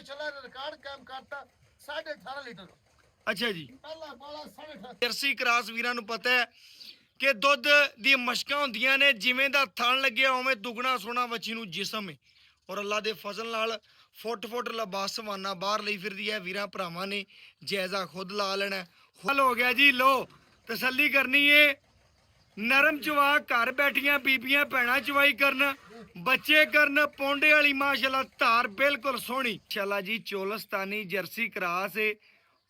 माशाल्लाह रिकॉर्ड कायम करता 18.5 लीटर। ਅੱਛਾ ਜੀ पहला बोला 18.5। ਜਰਸੀ ਕਰਾਸ ਵੀਰਾਂ ਨੂੰ ਪਤਾ ਹੈ ਕਿ ਦੁੱਧ ਦੀਆਂ ਮਸ਼ਕਾਂ ਹੁੰਦੀਆਂ ਨੇ, ਜਿਵੇਂ ਦਾ ਥਣ ਲੱਗਿਆ ਉਵੇਂ ਦੁੱਗਣਾ ਸੋਹਣਾ ਵੱਛੀ ਨੂੰ ਜਿਸਮ ਹੈ। ਔਰ ਅੱਲਾ ਦੇ ਫਜ਼ਲ ਨਾਲ ਫੁੱਟ ਫੁੱਟ ਲਬਾਸਵਾਨਾ ਬਾਹਰ ਲਈ ਫਿਰਦੀ ਹੈ। ਵੀਰਾਂ ਭਰਾਵਾਂ ਨੇ ਜਾਇਜ਼ਾ ਖੁਦ ਲਾ ਲੈਣਾ। ਹਲ ਹੋ ਗਿਆ ਜੀ, ਲੋ ਤਸੱਲੀ ਕਰਨੀ ਏ। ਨਰਮ ਚਵਾ ਘਰ ਬੈਠੀਆਂ ਬੀਬੀਆਂ ਭੈਣਾਂ ਚਵਾਈ ਕਰਨ, ਬੱਚੇ ਕਰਨ, ਪੌਂਡੇ ਵਾਲੀ ਮਾਸ਼ਾਅੱਲਾ ਧਾਰ ਬਿਲਕੁਲ ਸੋਹਣੀ ਇੰਸ਼ਾਅੱਲਾ ਜੀ। ਚੋਲਸਤਾਨੀ ਜਰਸੀ ਕਰਾਸ ਏ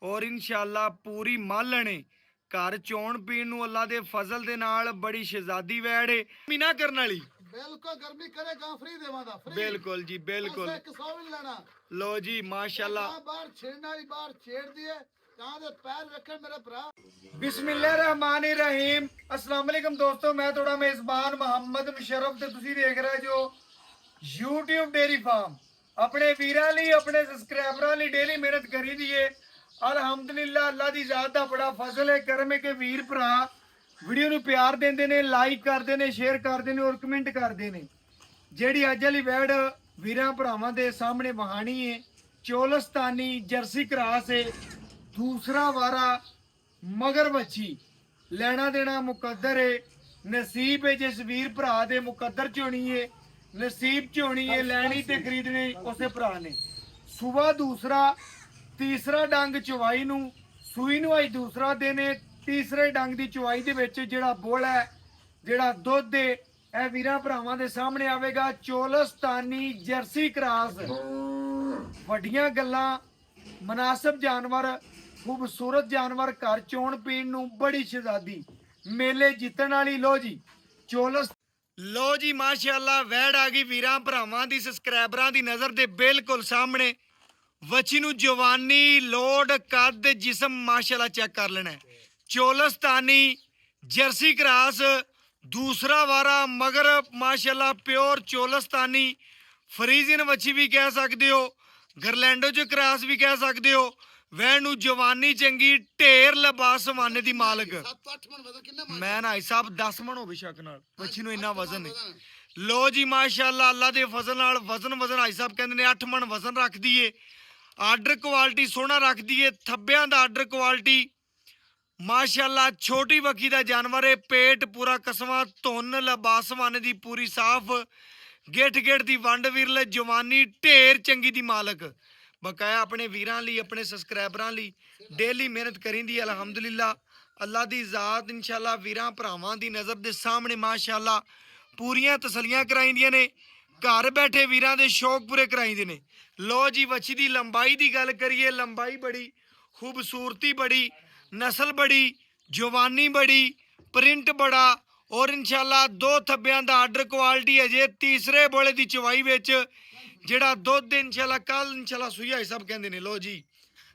ਔਰ ਇੰਸ਼ਾਅੱਲਾ ਪੂਰੀ ਮਾਲਣ ਏ। ਘਰ ਚੋਣ ਪੀਣ ਨੂੰ ਅੱਲਾ ਦੇ ਫਜ਼ਲ ਦੇ ਨਾਲ ਬੜੀ ਸ਼ਹਿਜ਼ਾਦੀ ਵੈੜ ਏ, ਮੀਨਾ ਕਰਨ ਵਾਲੀ। बिल्कुल गर्मी करेगा फ्री देवादा फ्री। ਬਿਲਕੁਲ ਜੀ ਬਿਲकुल। पैसा 100 भी नहीं लेना। लो जी माशाल्लाह। कहां बाहर छेड़ने वाली बाहर छेड़ दिए, कहां दे पैर रखे मेरे भरा। ਬਿਸਮਿਲ੍ਲਾਹਿਰਰਹਿਮਾनिर्रहीम। अस्सलाम वालेकुम दोस्तों, मैं थोड़ा मेज़बान मोहम्मद मुशर्रफ ते तुसी देख रहे जो YouTube डेयरी फार्म। अपने ਵੀਰਾਂ ਲਈ ਆਪਣੇ ਸਬਸਕ੍ਰਾਈਬਰਾਂ ਲਈ ਡੇਲੀ ਮਿਹਨਤ ਕਰੀ ਦੀ ਏ। ਅਲਹਮਦੁਲਿल्लाह ਅੱਲਾ ਦੀ ਜ਼ਾਤ ਦਾ ਬੜਾ ਫਜ਼ਲ ਹੈ, ਕਰਮ ਹੈ ਕਿ ਵੀਰ ਭਰਾ ਵੀਡੀਓ ਨੂੰ ਪਿਆਰ ਦਿੰਦੇ ਨੇ, ਲਾਈਕ ਕਰਦੇ ਨੇ, ਸ਼ੇਅਰ ਕਰਦੇ ਨੇ ਔਰ ਕਮੈਂਟ ਕਰਦੇ ਨੇ। ਜਿਹੜੀ ਅੱਜ ਵਾਲੀ ਵੈੜ ਵੀਰਾਂ ਭਰਾਵਾਂ ਦੇ ਸਾਹਮਣੇ ਵਹਾਣੀ ਹੈ ਚੋਲਸਤਾਨੀ ਜਰਸੀ ਕਰਾਸ ਹੈ, ਦੂਸਰਾ ਵਾਰਾ ਮਗਰ ਵੱਛੀ। ਲੈਣਾ ਦੇਣਾ ਮੁਕੱਦਰ ਹੈ, ਨਸੀਬ ਹੈ ਜਿਸ ਵੀਰ ਭਰਾ ਦੇ ਮੁਕੱਦਰ ਚ ਹੋਣੀ ਹੈ, ਨਸੀਬ ਚ ਹੋਣੀ ਹੈ। ਲੈਣੀ ਤੇ ਖਰੀਦਣੀ ਉਸੇ ਭਰਾ ਨੇ। ਸੂਬਾ ਦੂਸਰਾ, ਤੀਸਰਾ ਡੰਗ ਚਵਾਈ ਨੂੰ, ਸੂਈ ਨੂੰ ਅੱਜ ਦੂਸਰਾ ਦਿਨ ਹੈ। ਤੀਸਰੇ ਡੰਗ ਦੀ ਚਵਾਈ ਦੇ ਵਿੱਚ ਜਿਹੜਾ ਬੋਲ ਹੈ, ਜਿਹੜਾ ਦੁੱਧ ਹੈ, ਇਹ ਵੀਰਾਂ ਭਰਾਵਾਂ ਦੇ ਸਾਹਮਣੇ ਆਵੇਗਾ। ਚੋਲਸਤਾਨੀ ਜਰਸੀ ਕਰਾਸ, ਵੱਡੀਆਂ ਗੱਲਾਂ, ਮਨਾਸਬ ਜਾਨਵਰ, ਖੂਬਸੂਰਤ ਜਾਨਵਰ, ਘਰ ਚੋਣ ਪੀਣ ਨੂੰ ਬੜੀ ਸ਼ਹਿਜ਼ਾਦੀ, ਮੇਲੇ ਜਿੱਤਣ ਵਾਲੀ। ਲੋ ਜੀ ਚੋਲਸ, ਲੋ ਜੀ ਮਾਸ਼ਾਅੱਲਾ ਵੈੜ ਆ ਗਈ ਵੀਰਾਂ ਭਰਾਵਾਂ ਦੀ ਸਬਸਕ੍ਰਾਈਬਰਾਂ ਦੀ ਨਜ਼ਰ ਦੇ ਬਿਲਕੁਲ ਸਾਹਮਣੇ। ਵੱਛੀ ਨੂੰ ਜਵਾਨੀ, ਲੋਡ, ਕੱਦ, ਜਿਸਮ ਮਾਸ਼ਾਅੱਲਾ ਚੈੱਕ ਕਰ ਲੈਣਾ। ਚੋਲਸਤਾਨੀ ਜਰਸੀ ਕਰਾਸ, ਦੂਸਰਾ ਵਾਰਾ ਮਗਰ ਮਾਸ਼ਾਅੱਲਾ ਪਿਓਰ ਚੋਲਸਤਾਨੀ ਫਰੀਜ਼ਨ ਵੱਛੀ ਵੀ ਕਹਿ ਸਕਦੇ ਹੋ, ਗਰਲੈਂਡੋ ਚ ਕਰਾਸ ਵੀ ਕਹਿ ਸਕਦੇ ਹੋ। ਵੈਣ ਨੂੰ ਜਵਾਨੀ ਚੰਗੀ, ਢੇਰ ਲਬਾਸਵਾਨੇ ਦੀ ਮਾਲਕ। 7-8 ਮਣ ਵਜ਼ਨ ਕਿੰਨਾ ਮੈਂ ਨਾ ਸਾਹਿਬ 10 ਮਣ ਹੋਵੇ ਸ਼ੱਕ ਨਾਲ ਵੱਛੀ ਨੂੰ ਇੰਨਾ ਵਜ਼ਨ ਹੈ। ਲੋ ਜੀ ਮਾਸ਼ਾਅੱਲਾ ਅੱਲਾ ਦੇ ਫਜ਼ਲ ਨਾਲ ਵਜ਼ਨ ਆਈ ਸਾਹਿਬ ਕਹਿੰਦੇ ਨੇ 8 ਮਣ ਵਜ਼ਨ ਰੱਖਦੀ ਏ। ਆਰਡਰ ਕੁਆਲਿਟੀ ਸੋਹਣਾ ਰੱਖਦੀ ਏ, ਥੱਬਿਆਂ ਦਾ ਆਰਡਰ ਕੁਆਲਿਟੀ ਮਾਸ਼ਾਅੱਲਾ। ਛੋਟੀ ਬੱਕੀ ਦਾ ਜਾਨਵਰ ਏ, ਪੇਟ ਪੂਰਾ ਕਸਵਾ, ਧੁੰਨ ਲਬਾਸਵਾਨੇ ਦੀ ਪੂਰੀ ਸਾਫ਼, ਗਿੱਠ ਗਿੱਠ ਦੀ ਵੰਡ ਵਿਰਲ, ਜਵਾਨੀ ਢੇਰ ਚੰਗੀ ਦੀ ਮਾਲਕ। ਬਕਾਇਆ ਆਪਣੇ ਵੀਰਾਂ ਲਈ, ਆਪਣੇ ਸਬਸਕ੍ਰਾਈਬਰਾਂ ਲਈ ਡੇਲੀ ਮਿਹਨਤ ਕਰੀਂਦੀ ਹੈ। ਅਲਹਮਦੁਲਿल्लाह ਅੱਲਾ ਦੀ ਜ਼ਾਤ ਇੰਸ਼ਾਅੱਲਾ ਵੀਰਾਂ ਭਰਾਵਾਂ ਦੀ ਨਜ਼ਰ ਦੇ ਸਾਹਮਣੇ ਮਾਸ਼ਾਅੱਲਾ ਪੂਰੀਆਂ ਤਸੱਲੀਆਂ ਕਰਾਈਂਦੀਆਂ ਨੇ। ਘਰ ਬੈਠੇ ਵੀਰਾਂ ਦੇ ਸ਼ੌਕ ਪੂਰੇ ਕਰਾਈਂਦੇ ਨੇ। ਲੋ ਜੀ ਵੱਛੀ ਦੀ ਲੰਬਾਈ ਦੀ ਗੱਲ ਕਰੀਏ, ਲੰਬਾਈ ਬੜੀ, ਖੂਬਸੂਰਤੀ ਬੜੀ, ਨਸਲ ਬੜੀ, ਜਵਾਨੀ ਬੜੀ, ਪ੍ਰਿੰਟ ਬੜਾ ਔਰ ਇੰਸ਼ਾਅੱਲਾ ਦੋ ਥੱਬਿਆਂ ਦਾ ਆਰਡਰ ਕੁਆਲਿਟੀ ਅਜੇ ਤੀਸਰੇ ਬੋਲੇ ਦੀ ਚਵਾਈ ਵਿੱਚ ਜਿਹੜਾ ਦੁੱਧ ਇੰਸ਼ਾਅੱਲਾ ਕੱਲ ਇੰਸ਼ਾਅੱਲਾ ਸੂਈਆ ਸਭ ਕਹਿੰਦੇ ਨੇ। ਲੋ ਜੀ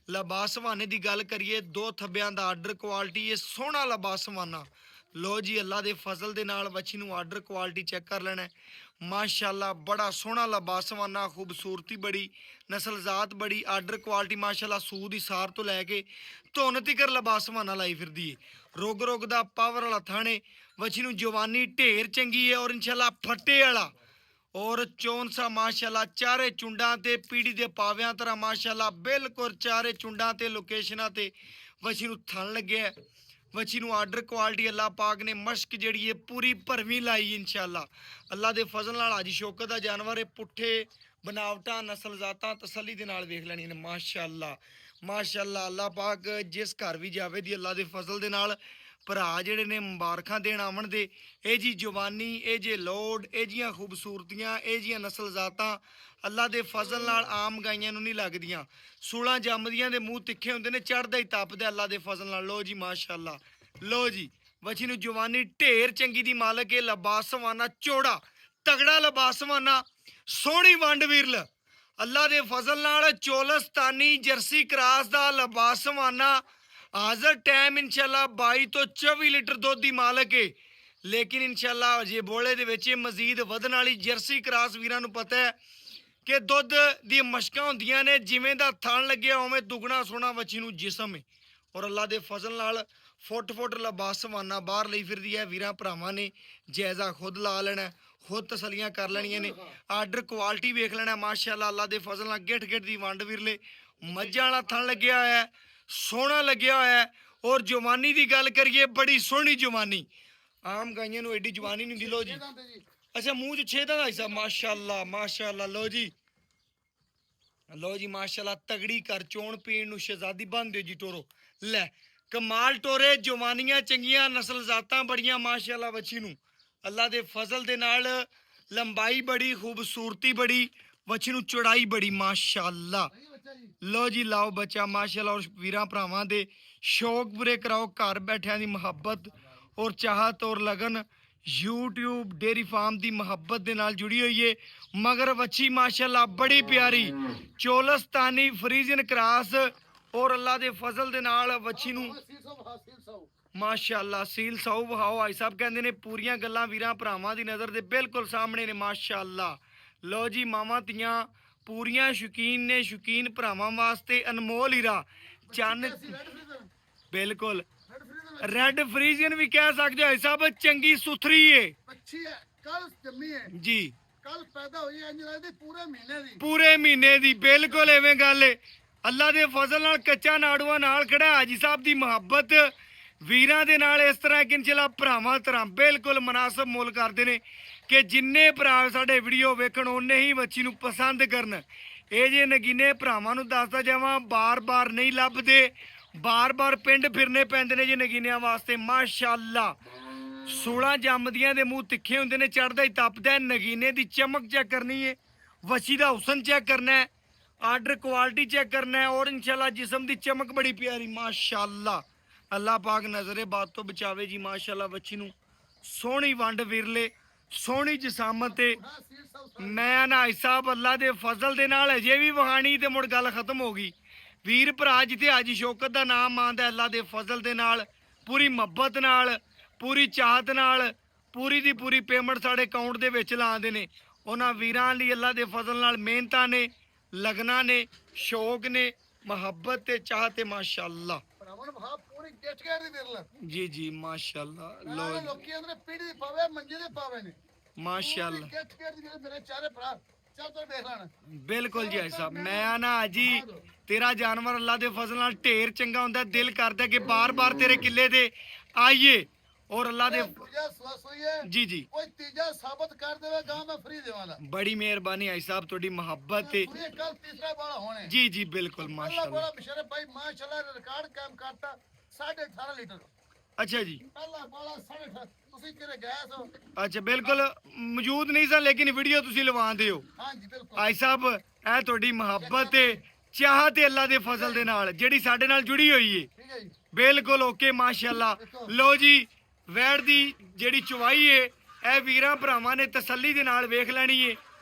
ਲਬਾਸਵਾਨੇ ਦੀ ਗੱਲ ਕਰੀਏ, ਦੋ ਥੱਬਿਆਂ ਦਾ ਆਰਡਰ ਕੁਆਲਿਟੀ ਇਹ ਸੋਹਣਾ ਲਬਾਸਵਾਨਾ। ਲੋ ਜੀ ਅੱਲਾ ਦੇ ਫਜ਼ਲ ਦੇ ਨਾਲ ਵੱਛੀ ਨੂੰ ਆਰਡਰ ਕੁਆਲਿਟੀ ਚੈੱਕ ਕਰ ਲੈਣਾ। ਮਾਸ਼ਾਅੱਲਾ ਬੜਾ ਸੋਹਣਾ ਲਬਾਸਵਾਨਾ, ਖੂਬਸੂਰਤੀ ਬੜੀ, ਨਸਲ ਜ਼ਾਤ ਬੜੀ, ਆਰਡਰ ਕੁਆਲਿਟੀ ਮਾਸ਼ਾਅੱਲਾ। ਸੂਦ ਦੀ ਸਾਰ ਤੋਂ ਲੈ ਕੇ ਧੁੰਨ ਤਿਕਰ ਲਬਾਸਵਾਨਾ ਲਾਈ ਫਿਰਦੀ ਏ। ਰੁਗ ਰੁਗ ਦਾ ਪਾਵਰ ਵਾਲਾ ਥਾਣੇ, ਵੱਛੀ ਨੂੰ ਜਵਾਨੀ ਢੇਰ ਚੰਗੀ ਹੈ ਔਰ ਇੰਸ਼ਾਅੱਲਾ ਫੱਟੇ ਵਾਲਾ ਔਰ ਚੌਂਸਾ ਮਾਸ਼ਾਅੱਲਾ। ਚਾਰੇ ਚੁੰਡਾਂ ਤੇ ਪੀੜੀ ਦੇ ਪਾਵਿਆਂ ਤਰ੍ਹਾਂ ਮਾਸ਼ਾਅੱਲਾ ਬਿਲਕੁਲ ਚਾਰੇ ਚੁੰਡਾਂ ਤੇ ਲੋਕੇਸ਼ਨਾਂ ਤੇ ਵੱਛੀ ਨੂੰ ਥਣ ਲੱਗਿਆ। ਵੱਛੀ ਨੂੰ ਆਰਡਰ ਕੁਆਲਿਟੀ ਅੱਲਾ ਪਾਕ ਨੇ ਮਸ਼ਕ ਜਿਹੜੀ ਹੈ ਪੂਰੀ ਭਰਵੀਂ ਲਾਈ ਇੰਸ਼ਾਅੱਲਾ। ਅੱਲਾ ਦੇ ਫਜ਼ਲ ਨਾਲ ਅੱਜ ਸ਼ੌਕਤ ਦਾ ਜਾਨਵਰ ਹੈ। ਪੁੱਠੇ ਬਨਾਵਟਾਂ, ਨਸਲ ਜ਼ਾਤਾਂ ਤਸੱਲੀ ਦੇ ਨਾਲ ਵੇਖ ਲੈਣੀਆਂ ਨੇ ਮਾਸ਼ਾਅੱਲਾ ਮਾਸ਼ਾਅੱਲਾ। ਅੱਲਾ ਪਾਕ ਜਿਸ ਘਰ ਵੀ ਜਾਵੇ ਦੀ ਅੱਲਾ ਦੇ ਫਜ਼ਲ ਦੇ ਨਾਲ ਭਰਾ ਜਿਹੜੇ ਨੇ ਮੁਬਾਰਕਾਂ ਦੇਣ ਆਵਣ ਦੇ। ਇਹ ਜੀ ਜਵਾਨੀ, ਇਹ ਜੇ ਲੋਡ, ਇਹ ਜੀਆਂ ਖੂਬਸੂਰਤੀਆਂ, ਇਹ ਜੀਆਂ ਨਸਲ ਜ਼ਾਤਾਂ ਅੱਲਾ ਦੇ ਫਜ਼ਲ ਨਾਲ ਆਮ ਗਾਈਆਂ ਨੂੰ ਨਹੀਂ ਲੱਗਦੀਆਂ। 16 ਜੰਮਦੀਆਂ ਦੇ ਮੂੰਹ ਤਿੱਖੇ ਹੁੰਦੇ ਨੇ, ਚੜ੍ਹਦਾ ਹੀ ਤਪਦਾ ਅੱਲਾ ਦੇ ਫਜ਼ਲ ਨਾਲ। ਲੋ ਜੀ ਮਾਸ਼ਾਅੱਲਾ। ਲੋ ਜੀ ਵੱਛੀ ਨੂੰ ਜਵਾਨੀ ਢੇਰ ਚੰਗੀ ਦੀ ਮਾਲਕ ਹੈ। ਲਬਾਸਵਾਨਾ ਚੌੜਾ ਤਗੜਾ ਲਬਾਸਵਾਨਾ, ਸੋਹਣੀ ਵੰਡ ਵਿਰਲ ਅੱਲਾ ਦੇ ਫਜ਼ਲ ਨਾਲ। ਚੋਲਸਤਾਨੀ ਜਰਸੀ ਕਰਾਸ ਦਾ ਲਬਾਸਵਾਨਾ ਹਾਜ਼ਰ ਟਾਈਮ ਇੰਸ਼ਾਅੱਲਾ 22 ਤੋਂ 24 ਲੀਟਰ ਦੁੱਧ ਦੀ ਮਾਲਕ ਹੈ। ਲੇਕਿਨ ਇੰਸ਼ਾਅੱਲਾ ਜੇ ਬੋਲੇ ਦੇ ਵਿੱਚ ਮਜ਼ੀਦ ਵਧਣ ਵਾਲੀ ਜਰਸੀ ਕਰਾਸ ਵੀਰਾਂ ਨੂੰ ਪਤਾ ਹੈ ਕਿ ਦੁੱਧ ਦੀਆਂ ਮਸ਼ਕਾਂ ਹੁੰਦੀਆਂ ਨੇ, ਜਿਵੇਂ ਦਾ ਥਣ ਲੱਗਿਆ ਉਵੇਂ ਦੁੱਗਣਾ ਸੋਹਣਾ ਵੱਛੀ ਨੂੰ ਜਿਸਮ ਹੈ ਔਰ ਅੱਲਾ ਦੇ ਫਜ਼ਲ ਨਾਲ ਫੁੱਟ ਫੁੱਟ ਲਬਾਸਵਾਨਾ ਬਾਹਰ ਲਈ ਫਿਰਦੀ ਹੈ। ਵੀਰਾਂ ਭਰਾਵਾਂ ਨੇ ਜਾਇਜ਼ਾ ਖੁਦ ਲਾ ਲੈਣਾ। ਖੁਦ ਤਸੱਲੀਆਂ ਕਰ ਲੈਣੀਆਂ ਨੇ। ਆਰਡਰ ਕੁਆਲਿਟੀ ਵੇਖ ਲੈਣਾ ਮਾਸ਼ਾਅੱਲਾ ਅੱਲਾ ਦੇ ਫਜ਼ਲ ਨਾਲ ਗਿੱਠ ਗਿੱਠ ਦੀ ਵੰਡ ਵਿਰਲੇ ਮੱਝਾਂ ਵਾਲਾ ਥਣ ਲੱਗਿਆ ਹੋਇਆ ਹੈ, ਸੋਹਣਾ ਲੱਗਿਆ ਹੋਇਆ ਹੈ। ਔਰ ਜਵਾਨੀ ਦੀ ਗੱਲ ਕਰੀਏ ਬੜੀ ਸੋਹਣੀ ਜਵਾਨੀ, ਆਮ ਗਾਈਆਂ ਨੂੰ ਐਡੀ ਜਵਾਨੀ ਨਹੀਂ ਹੁੰਦੀ। ਲੋ ਜੀ ਅੱਛਾ ਮੂੰਹ 'ਚ 6 ਦਾ ਹਿੱਸਾ ਮਾਸ਼ਾਅੱਲਾ ਮਾਸ਼ਾਅੱਲਾ। ਲੋ ਜੀ ਲੋ ਜੀ ਮਾਸ਼ਾਅੱਲਾ ਤਗੜੀ ਕਰ ਚੋਣ ਪੀਣ ਨੂੰ ਸ਼ਹਿਜ਼ਾਦੀ ਬਣ ਦਿਓ ਜੀ ਟੋਰੋ। ਲੈ ਕਮਾਲ ਟੋਰੇ, ਜਵਾਨੀਆਂ ਚੰਗੀਆਂ, ਨਸਲ ਜ਼ਾਤਾਂ ਬੜੀਆਂ ਮਾਸ਼ਾਅੱਲਾ ਵੱਛੀ ਨੂੰ ਅੱਲਾ ਦੇ ਫਜ਼ਲ ਦੇ ਨਾਲ। ਲੰਬਾਈ ਬੜੀ, ਖੂਬਸੂਰਤੀ ਬੜੀ, ਵੱਛੀ ਨੂੰ ਚੌੜਾਈ ਬੜੀ ਮਾਸ਼ਾਅੱਲਾ। ਲੋ ਜੀ ਲਾਓ ਬੱਚਾ ਮਾਸ਼ਾਅੱਲਾ। ਔਰ ਵੀਰਾਂ ਭਰਾਵਾਂ ਦੇ ਸ਼ੌਕ ਪੂਰੇ ਕਰਾਓ, ਘਰ ਬੈਠਿਆਂ ਦੀ ਮੁਹੱਬਤ ਔਰ ਚਾਹਤ ਔਰ ਲਗਨ YouTube ਡੇਰੀ ਫਾਰਮ ਦੀ ਮੁਹੱਬਤ ਦੇ ਨਾਲ ਜੁੜੀ ਹੋਈ ਏ। ਮਗਰ ਵੱਛੀ ਮਾਸ਼ਾਅੱਲਾ ਬੜੀ ਪਿਆਰੀ ਚੋਲਸਤਾਨੀ ਫਰੀਜ਼ਨ ਕਰਾਸ ਔਰ ਅੱਲਾ ਦੇ ਫਜ਼ਲ ਦੇ ਨਾਲ ਵੱਛੀ ਨੂੰ ਮਾਸ਼ਾਅੱਲਾ ਸੀਲ ਸਾਊ ਵਹਾਓ। ਆਈ ਸਾਹਿਬ ਕਹਿੰਦੇ ਨੇ ਪੂਰੀਆਂ ਗੱਲਾਂ ਵੀਰਾਂ ਭਰਾਵਾਂ ਦੀ ਨਜ਼ਰ ਦੇ ਬਿਲਕੁਲ ਸਾਹਮਣੇ ਨੇ ਮਾਸ਼ਾਅੱਲਾ। ਲੋ ਜੀ ਮਾਵਾਂ ਧੀਆਂ ਪੂਰੀਆਂ ਸ਼ੌਕੀਨ ਨੇ, ਸ਼ੌਕੀਨ ਭਰਾਵਾਂ ਵਾਸਤੇ ਅਨਮੋਲ ਹੀਰਾ ਚੰਨ ਬਿਲਕੁਲ ਰੈਡ ਫਰੀਜ਼ੀਅਨ ਵੀ ਕਹਿ ਸਕਦੇ ਹੋ ਸਾਹਿਬ, ਚੰਗੀ ਸੁਥਰੀ ਏ ਅੱਛੀ ਹੈ, ਕੱਲ ਜੰਮੀ ਹੈ ਜੀ, ਕੱਲ ਪੈਦਾ ਹੋਈ ਹੈ, ਇੰਜ ਲੱਗਦੀ ਪੂਰੇ ਮਹੀਨੇ ਦੀ, ਪੂਰੇ ਮਹੀਨੇ ਦੀ। ਬਿਲਕੁਲ ਐਵੇਂ ਗੱਲ ਏ। ਅੱਲਾ ਦੇ ਫਜ਼ਲ ਨਾਲ ਕੱਚਾ ਨਾੜੂਆ ਨਾਲ ਖੜਾ ਹਾਜੀ ਸਾਹਿਬ ਦੀ ਮੁਹੱਬਤ ਵੀਰਾਂ ਦੇ ਨਾਲ ਇਸ ਤਰ੍ਹਾਂ ਕਿ ਇਨਸ਼ਾਅੱਲਾ ਭਰਾਵਾਂ ਤਰ੍ਹਾਂ ਬਿਲਕੁਲ ਮੁਨਾਸਬ ਮੁੱਲ ਕਰਦੇ ਨੇ ਕਿ ਜਿੰਨੇ ਭਰਾ ਸਾਡੇ ਵੀਡੀਓ ਵੇਖਣ ਉਹਨੇ ਹੀ ਬੱਚੀ ਨੂੰ ਪਸੰਦ ਕਰਨ। ਇਹ ਜੇ ਨਗੀਨੇ ਭਰਾਵਾਂ ਨੂੰ ਦੱਸਦਾ ਜਾਵਾਂ ਬਾਰ-ਬਾਰ ਨਹੀਂ ਲੱਭਦੇ, ਬਾਰ-ਬਾਰ ਪਿੰਡ ਫਿਰਨੇ ਪੈਂਦੇ ਨੇ ਜੇ ਨਗੀਨਿਆਂ ਵਾਸਤੇ ਮਾਸ਼ਾਅੱਲਾ। 16 ਜੰਮਦੀਆਂ ਦੇ ਮੂੰਹ ਤਿੱਖੇ ਹੁੰਦੇ ਨੇ, ਚੜਦਾ ਹੀ ਤਪਦਾ। ਨਗੀਨੇ ਦੀ ਚਮਕ ਚੈੱਕ ਕਰਨੀ ਹੈ, ਵੱਛੀ ਦਾ ਹੁਸਨ ਚੈੱਕ ਕਰਨਾ ਹੈ, ਆਰਡਰ ਕੁਆਲਿਟੀ ਚੈੱਕ ਕਰਨਾ ਹੈ ਔਰ ਇਨਸ਼ਾਅੱਲਾ ਜਿਸਮ ਦੀ ਚਮਕ ਬੜੀ ਪਿਆਰੀ ਮਾਸ਼ਾਅੱਲਾ। ਅੱਲਾਹ ਪਾਕ ਨਜ਼ਰੇ ਬਾਤ ਤੋਂ ਬਚਾਵੇ ਜੀ ਮਾਸ਼ਾਅੱਲਾ। ਵੱਛੀ ਨੂੰ ਸੋਹਣੀ ਵੰਡ ਵਿਰਲੇ, ਸੋਹਣੀ ਜਸਾਮਤ ਤੇ ਮੈਂ ਨਾ ਸਾਹਿਬ ਅੱਲਾ ਦੇ ਫਜ਼ਲ ਦੇ ਨਾਲ ਅਜੇ ਵੀ ਵਹਾਣੀ ਤੇ ਮੁੜ ਗੱਲ ਖਤਮ ਹੋ ਗਈ। ਵੀਰ ਭਰਾ ਜਿੱਥੇ ਹਾਜੀ ਸ਼ੌਕਤ ਦਾ ਨਾਮ ਆਂਦਾ ਅੱਲਾ ਦੇ ਫਜ਼ਲ ਦੇ ਨਾਲ ਪੂਰੀ ਮੁਹੱਬਤ ਨਾਲ, ਪੂਰੀ ਚਾਹਤ ਨਾਲ, ਪੂਰੀ ਦੀ ਪੂਰੀ ਪੇਮੈਂਟ ਸਾਡੇ ਅਕਾਊਂਟ ਦੇ ਵਿੱਚ ਲਾਉਂਦੇ ਨੇ। ਉਹਨਾਂ ਵੀਰਾਂ ਲਈ ਅੱਲਾ ਦੇ ਫਜ਼ਲ ਨਾਲ ਮਿਹਨਤਾਂ ਨੇ, ਲਗਨਾਂ ਨੇ, ਸ਼ੌਕ ਨੇ, ਮੁਹੱਬਤ ਤੇ ਚਾਹਤ ਤੇ ਮਾਸ਼ਾਅੱਲਾ। ਭਰਾਵਾਂ ਨੂੰ ਭਾ ਪੂਰੀ ਗਿੱਠ ਗਿੱਠ ਦੀ ਵਿਰਲ ਜੀ ਜੀ ਮਾਸ਼ਾਅੱਲਾ। ਲੋ ਲੋ ਲੋਕੀ ਅੰਦਰ ਪੀੜੀ ਦੀ ਪਾਵੇ, ਮੰਜੇ ਦੇ ਪਾਵੇ ਨੇ ਮਾਸ਼ਾਅੱਲਾ ਗਿੱਠ ਗਿੱਠ ਦੀ ਵਿਰਲ। ਮੇਰੇ ਚਾਰੇ ਭਰਾ ਚੱਲ ਤੋਂ ਦੇਖ ਲੈਣ। ਬਿਲਕੁਲ ਜੀ ਸਾਹਿਬ। ਮੈਂ ਨਾ ਜੀ ਤੇਰਾ ਜਾਨਵਰ ਅੱਲਾ ਦੇ ਫਜ਼ਲ ਨਾਲ ਢੇਰ ਚੰਗਾ ਹੁੰਦਾ, ਦਿਲ ਕਰਦਾ ਕਿ ਬਾਰ-ਬਾਰ ਤੇਰੇ ਕਿੱਲੇ ਤੇ ਆਈਏ ਔਰ ਅੱਲਾ ਦੇ ਦੂਜਾ ਸਵਸ ਹੋਈ ਹੈ, ਜੀ ਜੀ ਕੋਈ ਤੀਜਾ ਸਾਬਤ ਕਰ ਦੇਵੇ ਗਾਂ ਮੈਂ ਫ੍ਰੀ ਦੇਵਾਂਗਾ। ਬੜੀ ਮਿਹਰਬਾਨੀ ਆਈ ਸਾਹਿਬ ਤੁਹਾਡੀ ਮੁਹੱਬਤ ਤੇ ਪੂਰੀ ਕੱਲ ਤੀਸਰਾ ਬਾਲਾ ਹੋਣੇ ਜੀ ਜੀ ਬਿਲकुल ਅੱਲਾ ਮਾਸ਼ਾਅੱਲਾ। ਬੜਾ ਬਸ਼ਰਫ ਭਾਈ ਮਾਸ਼ਾਅੱਲਾ ਰਿਕਾਰਡ ਕਾਇਮ ਕਰਤਾ 18.5 ਲੀਟਰ। ਅੱਛਾ ਜੀ ਅੱਲਾ ਬੜਾ 18.5 ਤੁਸੀਂ ਕਿਹੜੇ ਗਏ ਸੋ? ਅੱਛਾ ਬਿਲਕੁਲ ਮੌਜੂਦ ਨਹੀਂ ਸਨ ਲੇਕਿਨ ਵੀਡੀਓ ਤੁਸੀਂ ਲਵਾਉਂਦੇ ਹੋ ਹਾਂਜੀ ਬਿਲਕੁਲ ਆਈ ਸਾਹਿਬ। ਇਹ ਤੁਹਾਡੀ ਮੁਹੱਬਤ ਤੇ ਚਾਹਤ ਤੇ ਅੱਲਾ ਦੇ ਫਜ਼ਲ ਦੇ ਨਾਲ ਜਿਹੜੀ ਸਾਡੇ ਨਾਲ ਜੁੜੀ ਹੋਈ ਏ ਠੀਕ ਹੈ ਜੀ। ਬਿਲकुल ਓਕੇ ਮਾਸ਼ਾਅੱਲਾ। ਲੋ ਜੀ ਵੈੜ ਦੀ ਜਿਹੜੀ ਚਵਾਈ ਏ ਇਹ ਵੀਰਾਂ ਭਰਾਵਾਂ ਨੇ ਤਸੱਲੀ ਦੇ ਨਾਲ ਵੇਖ ਲੈਣੀ ਏ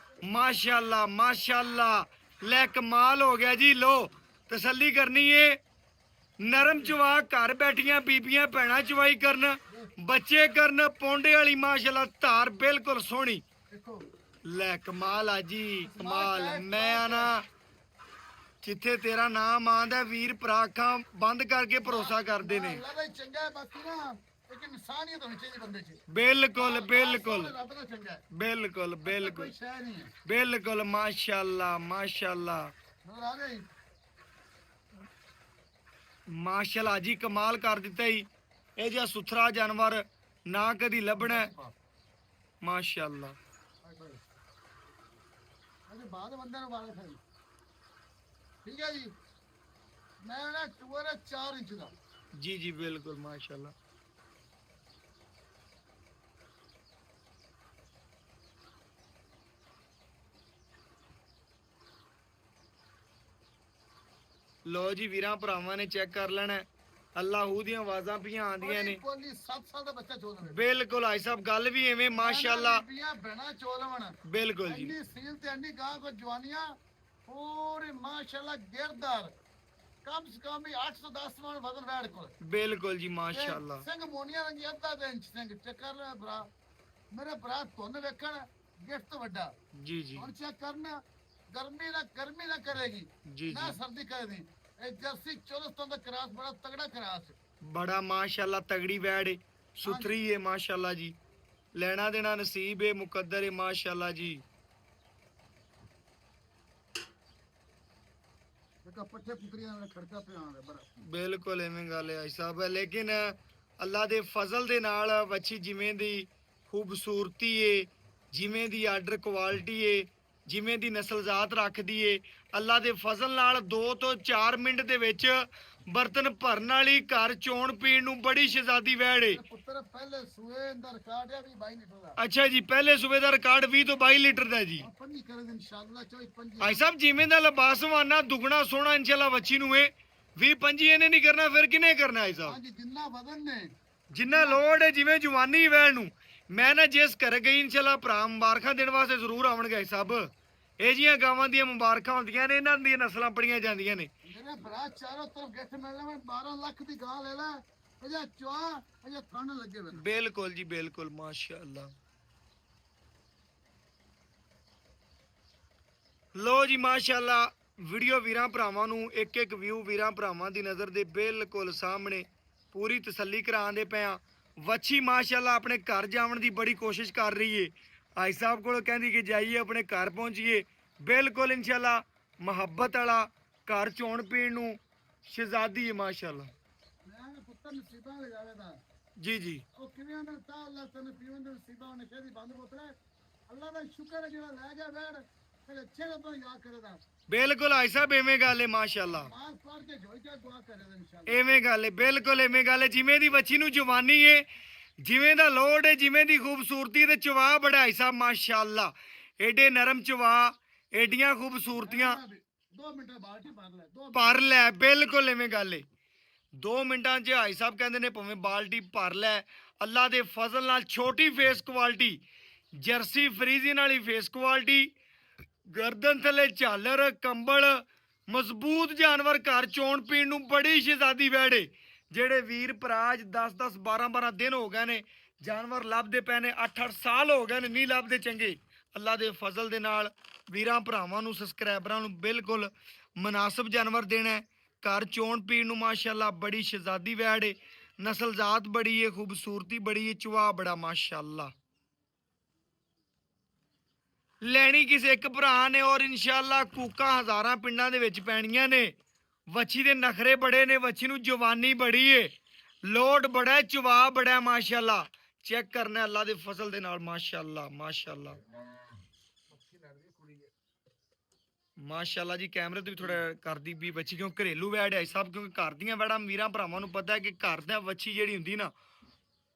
ਮਾਸ਼ਾਅੱਲਾ ਮਾਸ਼ਾਅੱਲਾ। ਲੈ ਕਮਾਲ ਹੋ ਗਿਆ ਜੀ। ਲੋ ਤਸੱਲੀ ਕਰਨੀ ਏ, ਨਰਮ ਚਵਾ ਘਰ ਬੈਠੀਆਂ ਬੀਬੀਆਂ ਭੈਣਾਂ ਚਵਾਈ ਕਰਨ, ਬੱਚੇ ਕਰਨ, ਪੌਂਡੇ ਵਾਲੀ ਮਾਸ਼ਾਅੱਲਾ ਧਾਰ ਬਿਲਕੁਲ ਸੋਹਣੀ। ਦੇਖੋ ਲੈ ਕਮਾਲ ਆ ਜੀ ਕਮਾਲ। ਮੈਂ ਆਣਾ ਜਿੱਥੇ ਤੇਰਾ ਨਾਮ ਆਂਦਾ ਵੀਰ ਭਰਾ ਅੱਖਾਂ ਬੰਦ ਕਰਕੇ ਭਰੋਸਾ ਕਰਦੇ ਨੇ। ਅੱਲਾ ਦਾ ਹੀ ਚੰਗਾ ਹੈ, ਬਾਕੀ ਨਾ ਇੱਕ ਇਨਸਾਨੀਅਤ ਹੋਣੀ ਚਾਹੀਦੀ ਬੰਦੇ 'ਚ। ਬਿਲकुल ਬਿਲकुल ਰੱਬ ਦਾ ਚੰਗਾ ਹੈ, ਬਿਲकुल ਕੋਈ ਬਿਲकुल ਸ਼ੈ ਨਹੀਂ ਹੈ। ਬਿਲकुल ਮਾਸ਼ਾਅੱਲਾ ਮਾਸ਼ਾਅੱਲਾ ਨਜ਼ਰ ਆ ਗਈ ਮਾਸ਼ਾਅੱਲਾ ਜੀ ਕਮਾਲ ਕਰ ਦਿੱਤਾ ਹੀ। ਇਹ ਜਿਹਾ ਸੁਥਰਾ ਜਾਨਵਰ ਨਾ ਕਦੀ ਲੱਭਣਾ ਹੈ। ਮਾਸ਼ਾਅੱਲਾ। ਅਜੇ ਬਾਅਦ ਬੰਦੇ ਨੂੰ ਵਾਲੇ ਖਾਈ ਠੀਕ ਹੈ ਜੀ। ਮੈਂ ਨਾ ਟੂਰ 4 ਇੰਚ ਦਾ ਜੀ ਜੀ ਬਿਲकुल ਮਾਸ਼ਾਅੱਲਾ। ਲੋ ਜੀ ਵੀਰਾਂ ਭਰਾਵਾਂ ਨੇ ਚੈੱਕ ਕਰ ਲੈਣਾ ਹੈ। ਅੱਲਾਹੂ ਦੀਆਂ ਆਵਾਜ਼ਾਂ ਪਈਆਂ ਆਂਦੀਆਂ ਨੇ ਕੋਲੀ 7 ਸਾਲ ਦਾ ਬੱਚਾ ਚੋਲ ਲਵੇ। ਬਿਲकुल ਆਈ ਸਾਹਿਬ ਗੱਲ ਵੀ ਐਵੇਂ ਮਾਸ਼ਾਅੱਲਾ। ਬੀਬੀਆਂ ਭੈਣਾਂ ਚੋਲ ਲਵਣ ਬਿਲकुल ਜੀ ਇੰਨੀ ਸੀਲ ਤੇ ਇੰਨੀ ਗਾਂ ਕੋ ਜਵਾਨੀਆਂ ਪੂਰੀ ਮਾਸ਼ਾਅੱਲਾ ਗਿਰਦਾਰ ਕਮ ਸੇ ਕਮ ਵੀ 8 ਤੋਂ 10 ਮਣ ਵਜ਼ਨ ਵੈੜ ਕੋਲ। ਬਿਲकुल ਜੀ ਮਾਸ਼ਾਅੱਲਾ। ਸਿੰਘ ਮੋਨੀਆਂ ਰੰਗੀ ਅੱਧਾ ਦੇ ਇੰਚ ਸਿੰਘ ਚੱਕਰ ਲੈ ਭਰਾ ਮੇਰੇ ਭਰਾ ਧੁੰਨ ਵੇਖਣ ਗਿਫਟ ਤੋਂ ਵੱਡਾ ਜੀ ਜੀ ਹੁਣ ਚੈੱਕ ਕਰਨਾ ਗਰਮੀ ਨਾ ਕਰੇਗੀ ਜੀ ਨਾ ਜੀ ਸਰਦੀ ਕਰੇਗੀ। ਇਹ ਜਰਸੀ 14 ਦਾ ਕਰਾਸ ਬੜਾ ਤਗੜਾ ਕਰਾਸ ਬੜਾ ਮਾਸ਼ਾਅੱਲਾ ਤਗੜੀ ਵੈੜ ਏ, ਸੁਥਰੀ ਏ ਮਾਸ਼ਾਅੱਲਾ ਜੀ। ਲੈਣਾ ਦੇਣਾ ਨਸੀਬ ਹੈ, ਮੁਕੱਦਰ ਹੈ ਮਾਸ਼ਾਅੱਲਾ ਜੀ। ਦੇਖਾ ਪੱਠੇ ਪੁੱਤਰੀਆਂ ਦਾ ਖੜਕਾ ਪਿਆ ਆ ਬੜਾ। ਬਿਲਕੁਲ ਐਵੇਂ ਗੱਲ ਹੈ ਸਾਹਿਬ, ਲੇਕਿਨ ਅੱਲਾ ਦੇ ਫਜ਼ਲ ਦੇ ਨਾਲ ਵੱਛੀ ਜਿਵੇਂ ਦੀ ਖੂਬਸੂਰਤੀ ਏ, ਜਿਵੇਂ ਦੀ ਆਰਡਰ ਕੁਆਲਿਟੀ ਏ, ਜਿਵੇਂ ਦੀ ਨਸਲਜ਼ਾਤ ਰੱਖਦੀ ਏ, ਅੱਲਾ ਦੇ ਫਜ਼ਲ ਨਾਲ 2 ਤੋਂ 4 ਮਿੰਟ ਦੇ ਵਿੱਚ ਬਰਤਨ ਭਰਨ ਵਾਲੀ ਘਰ ਚੋਣ ਪੀਣ ਨੂੰ ਬੜੀ ਸ਼ਹਿਜ਼ਾਦੀ ਵੈੜ ਏ। ਪੁੱਤਰ ਪਹਿਲੇ ਸੂਏ ਅੰਦਰ ਰਿਕਾਰਡ ਹੈ ਵੀ 22 ਲੀਟਰ ਦਾ। ਅੱਛਾ ਜੀ, ਪਹਿਲੇ ਸੂਬੇ ਦਾ ਰਿਕਾਰਡ 20 ਤੋਂ 22 ਲੀਟਰ ਦਾ ਜੀ। ਪੰਜੀ ਕਰੇ ਇਨਸ਼ਾਅੱਲਾ 24-25। ਭਾਈ ਸਾਹਿਬ ਜਿਵੇਂ ਦਾ ਲਿਬਾਸਵਾਨਾ ਦੁਗਣਾ ਸੋਹਣਾ ਇਨਸ਼ਾਅੱਲਾ ਵੱਛੀ ਨੂੰ ਏ, 20-25 ਇਹਨੇ ਨਹੀਂ ਕਰਨਾ, ਫਿਰ ਕਿਨੇ ਕਰਨਾ ਹੈ ਸਾਹਿਬ? ਹਾਂਜੀ ਜਿੰਨਾ ਵਜ਼ਨ ਨੇ ਜਿੰਨਾ ਲੋੜ ਹੈ, ਜਿਵੇਂ ਜਵਾਨੀ ਵੈਣ ਨੂੰ। ਮੈਂ ਨਾ ਜਿਸ ਘਰ ਗਈ ਇਨਸ਼ਾਅੱਲਾ ਭਰਾ ਮੁਬਾਰਕਾਂ ਦੇਣ ਵਾਸਤੇ ਜ਼ਰੂਰ ਆਉਣਗੇ ਸਭ। ਇਹ ਜੀਆਂ ਗਾਵਾਂ ਦੀਆਂ ਮੁਬਾਰਕਾਂ ਹੁੰਦੀਆਂ ਨੇ, ਇਹਨਾਂ ਦੀਆਂ ਨਸਲਾਂ ਬੜੀਆਂ ਜਾਂਦੀਆਂ ਨੇ। ਮੇਰੇ ਭਰਾ ਚਾਰੋਂ ਤਰਫ ਗਿੱਠ ਮਿਲਣਾ, ਮੈਂ 12 ਲੱਖ ਦੀ ਗਾਂ ਲੈ ਲੈ, ਅਜਾ ਚਵਾ ਅਜਾ ਥਣ ਲੱਗੇ ਵੇ। ਬਿਲਕੁਲ ਜੀ ਬਿਲਕੁਲ ਮਾਸ਼ਾਅੱਲਾ। ਲੋ ਜੀ ਮਾਸ਼ਾਅੱਲਾ, ਵੀਡੀਓ ਵੀਰਾਂ ਭਰਾਵਾਂ ਨੂੰ ਇੱਕ ਇੱਕ ਵਿਊ ਵੀਰਾਂ ਭਰਾਵਾਂ ਦੀ ਨਜ਼ਰ ਦੇ ਬਿਲਕੁਲ ਸਾਹਮਣੇ ਪੂਰੀ ਤਸੱਲੀ ਕਰਾਉਂਦੇ ਪਏ ਆ। ਵੱਛੀ ਮਾਸ਼ਾਅੱਲਾ ਆਪਣੇ ਘਰ ਜਾਵਣ ਦੀ ਬੜੀ ਕੋਸ਼ਿਸ਼ ਕਰ ਰਹੀ ਏ। ਭਾਈ ਸਾਹਿਬ ਕੋਲ ਕਹਿੰਦੀ ਕਿ ਜਾਈਏ ਆਪਣੇ ਘਰ ਪਹੁੰਚੀਏ। ਬਿਲਕੁਲ ਇਨਸ਼ਾਅੱਲਾ ਮੁਹੱਬਤ ਵਾਲਾ ਘਰ ਚੋਣ ਪੀਣ ਨੂੰ ਸ਼ਹਿਜ਼ਾਦੀ ਹੈ ਮਾਸ਼ਾਅੱਲਾ। ਮੈਂ ਪੁੱਤਰ ਨਸੀਬਾਂ ਲਗਾਵੇ ਦਾ ਜੀ ਜੀ, ਉਹ ਕਿਵੇਂ ਨਾ ਤਾਂ ਅੱਲਾਹ ਤੈਨੂੰ ਪੀਵਨ ਦੇ ਨਸੀਬਾਂ ਉਹਨੇ ਕਿਹਦੀ ਬੰਦ ਪੁੱਤਰ। ਅੱਲਾਹ ਦਾ ਸ਼ੁਕਰ ਹੈ ਜਿਹੜਾ ਲੈ ਗਿਆ ਵੈੜ, ਫਿਰ ਅੱਛੇ ਤੋਂ ਯਾਦ ਕਰੇਦਾ। ਬਿਲਕੁਲ ਭਾਈ ਸਾਹਿਬ ਐਵੇਂ ਗੱਲ ਹੈ ਮਾਸ਼ਾਅੱਲਾ। ਨਮਾਜ਼ ਪੜ੍ਹ ਕੇ ਜੋਈ ਕੇ ਦੁਆ ਕਰੇਦਾ ਇਨਸ਼ਾਅੱਲਾ। ਐਵੇਂ ਗੱਲ ਹੈ, ਬਿਲਕੁਲ ਐਵੇਂ ਗੱਲ ਹੈ। ਜਿਵੇਂ ਦੀ ਬੱਚੀ ਨੂੰ ਜਵਾਨੀ ਏ, ਜਿਵੇਂ ਦਾ ਲੋੜ ਏ, ਜਿਵੇਂ ਦੀ ਖੂਬਸੂਰਤੀ ਤੇ ਚਵਾ ਬੜਾ ਸਾਹਿਬ ਮਾਸ਼ਾਅੱਲਾ। ਏਡੇ ਨਰਮ ਚਵਾ, ਏਡੀਆਂ ਖੂਬਸੂਰਤੀਆਂ। 2 ਮਿੰਟ ਬਾਲਟੀ ਭਰ ਲੈ, 2 ਭਰ ਲੈ, ਬਿਲਕੁਲ ਐਵੇਂ ਗੱਲ ਏ। 2 ਮਿੰਟਾਂ 'ਚ ਭਾਈ ਸਾਹਿਬ ਕਹਿੰਦੇ ਨੇ ਭਾਵੇਂ ਬਾਲਟੀ ਭਰ ਲੈ। ਅੱਲਾ ਦੇ ਫਜ਼ਲ ਨਾਲ ਛੋਟੀ ਫੇਸ ਕੁਆਲਿਟੀ, ਜਰਸੀ ਫਰੀਜ਼ੀਨ ਵਾਲੀ ਫੇਸ ਕੁਆਲਿਟੀ, ਗਰਦਨ ਥੱਲੇ ਝਾਲਰ, ਕੰਬਲ, ਮਜ਼ਬੂਤ ਜਾਨਵਰ ਘਰ ਚੋਣ ਪੀਣ ਨੂੰ ਬੜੀ ਸ਼ਹਿਜ਼ਾਦੀ ਵੈੜੇ। ਜਿਹੜੇ ਵੀਰ ਭਰਾ 10-10 12-12 ਦਿਨ ਹੋ ਗਏ ਨੇ ਜਾਨਵਰ ਲੱਭਦੇ ਪਏ ਨੇ, 8-8 ਸਾਲ ਹੋ ਗਏ ਨੇ ਨਹੀਂ ਲੱਭਦੇ ਚੰਗੇ। ਅੱਲਾ ਦੇ ਫਜ਼ਲ ਦੇ ਨਾਲ ਵੀਰਾਂ ਭਰਾਵਾਂ ਨੂੰ, ਸਬਸਕ੍ਰਾਈਬਰਾਂ ਨੂੰ ਬਿਲਕੁਲ ਮੁਨਾਸਬ ਜਾਨਵਰ ਦੇਣਾ ਹੈ। ਘਰ ਚੋਣ ਪੀਣ ਨੂੰ ਮਾਸ਼ਾਅੱਲਾ ਬੜੀ ਸ਼ਹਿਜ਼ਾਦੀ ਵੈੜ ਏ, ਨਸਲਜ਼ਾਤ ਬੜੀ ਏ, ਖੂਬਸੂਰਤੀ ਬੜੀ ਏ, ਚਵਾ ਬੜਾ ਮਾਸ਼ਾਅੱਲਾ। ਲੈਣੀ ਕਿਸੇ ਇੱਕ ਭਰਾ ਨੇ ਔਰ ਇਨਸ਼ਾਅੱਲਾ ਕੂਕਾਂ ਹਜ਼ਾਰਾਂ ਪਿੰਡਾਂ ਦੇ ਵਿੱਚ ਪੈਣੀਆਂ ਨੇ। ਵੱਛੀ ਦੇ ਨਖਰੇ ਬੜੇ ਨੇ, ਵੱਛੀ ਨੂੰ ਜਵਾਨੀ ਬੜੀ ਏ, ਲੋਡ ਬੜਾ, ਚਵਾ ਬੜਾ ਮਾਸ਼ਾਅੱਲਾ। ਚੈੱਕ ਕਰਨਾ ਅੱਲਾ ਦੇ ਫਜ਼ਲ ਦੇ ਨਾਲ ਮਾਸ਼ਾਅੱਲਾ ਮਾਸ਼ਾਅੱਲਾ ਮਾਸ਼ਾਅੱਲਾ ਜੀ। ਕੈਮਰੇ ਤੇ ਵੀ ਥੋੜਾ ਕਰਦੀ ਵੀ ਵੱਛੀ, ਕਿਉਂ ਘਰੇਲੂ ਵੈੜ ਹੈ ਸਭ, ਕਿਉਂਕਿ ਘਰ ਦੀਆਂ ਵੈੜਾਂ ਵੀਰਾਂ ਭਰਾਵਾਂ ਨੂੰ ਪਤਾ ਹੈ ਕਿ ਘਰ ਦਾ ਵੱਛੀ ਜਿਹੜੀ ਹੁੰਦੀ ਨਾ,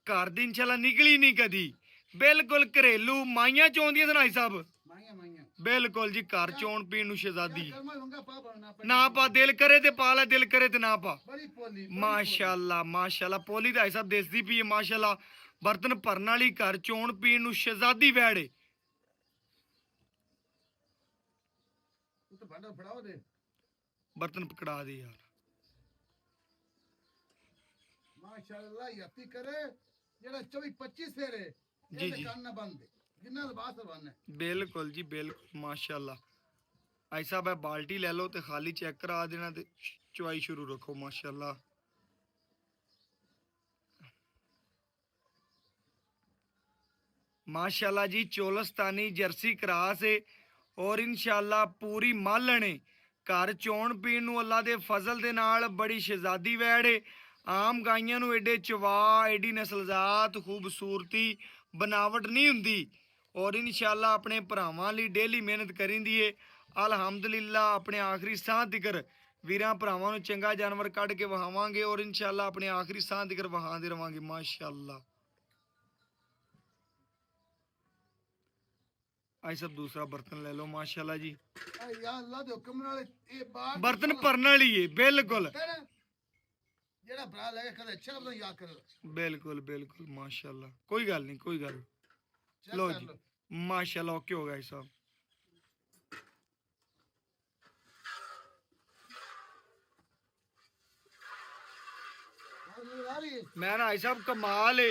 ਘਰ ਦੀ ਇਨਸ਼ਾਅੱਲਾ ਨਿਕਲੀ ਨਹੀਂ ਕਦੀ। ਬਿਲਕੁਲ ਘਰੇਲੂ ਮਾਈਆਂ ਚੋਂਦੀਆਂ ਸਨਾਈ ਸਾਹਿਬ, ਮਾਈਆਂ ਬਿਲਕੁਲ ਜੀ ਘਰ ਚੋਣ ਪੀਣ ਨੂੰ ਸ਼ਹਿਜ਼ਾਦੀ। ਕਰਮਾ ਮੰਗਾ ਪਾ ਬਣਾ ਨਾ ਪਾ, ਦਿਲ ਕਰੇ ਤੇ ਪਾ ਲੈ, ਦਿਲ ਕਰੇ ਤੇ ਨਾ ਪਾ। ਬੜੀ ਪੋਲੀ ਮਾਸ਼ਾਅੱਲਾ ਮਾਸ਼ਾਅੱਲਾ। ਪੋਲੀ ਦਾ ਸਾਹਿਬ ਦੇਸਦੀ ਪਈ ਹੈ ਮਾਸ਼ਾਅੱਲਾ। ਬਰਤਨ ਭਰਨ ਵਾਲੀ ਘਰ ਚੋਣ ਪੀਣ ਨੂੰ ਸ਼ਹਿਜ਼ਾਦੀ ਵੈੜੇ। ਤੂੰ ਤਾਂ ਭਾਂਡਾ ਫੜਾਓ ਦੇ, ਬਰਤਨ ਪਕੜਾ ਦੇ ਯਾਰ ਮਾਸ਼ਾਅੱਲਾ। ਯਾਤੀ ਕਰੇ ਜਿਹੜਾ 24-25 ਸੇਰੇ ਜੀ, ਇਹਦੇ ਜੀ। ਕੰਨ ਨਾ ਬੰਦ ਜਿੰਨਾ ਲਿਬਾਸ ਰਵਾਨਾ। ਬਿਲਕੁਲ ਜੀ ਬਿਲਕੁਲ ਮਾਸ਼ਾਅੱਲਾ। ਐਸਾ ਬੈ ਬਾਲਟੀ ਲੈ ਲਓ ਤੇ ਖਾਲੀ ਚੈੱਕ ਕਰਾ ਦੇਣਾ ਤੇ ਚੁਆਈ ਸ਼ੁਰੂ ਰੱਖੋ ਮਾਸ਼ਾਅੱਲਾ। माशाल्लाह जी चोलस्तानी जर्सी क्रास है और इंशाल्लाह पूरी मालण है। घर चोण पीण नूं अल्लाह दे फजल दे नाल बड़ी शहजादी वैड़ है। आम गाइयां नूं एडे चवा, एडी नस्लजात, खूबसूरती, बनावट नहीं हुंदी और इंशाल्लाह अपने भरावां लई डेली मेहनत करिंदी है। अलहमदुलिल्लाह अपने आखिरी साह तिकर वीरां भरावां नूं चंगा जानवर कढ के वहावांगे और इंशाल्लाह अपने आखिरी साह तिकर वहांदे रवांगे माशाल्लाह। आई सब दूसरा बर्तन ले लो माशाल्लाह जी। या अल्लाह दे हुक्म नाल ये बात बर्तन भरने वाली है बिल्कुल जेड़ा भरा लगे कदे अच्छा लफ्ज़ याद कर बिल्कुल बिल्कुल माशाल्लाह। कोई गल नहीं कोई गल। लो जी माशाल्लाह ओके हो गया साहब। मैं ना आई साहब कमाल है।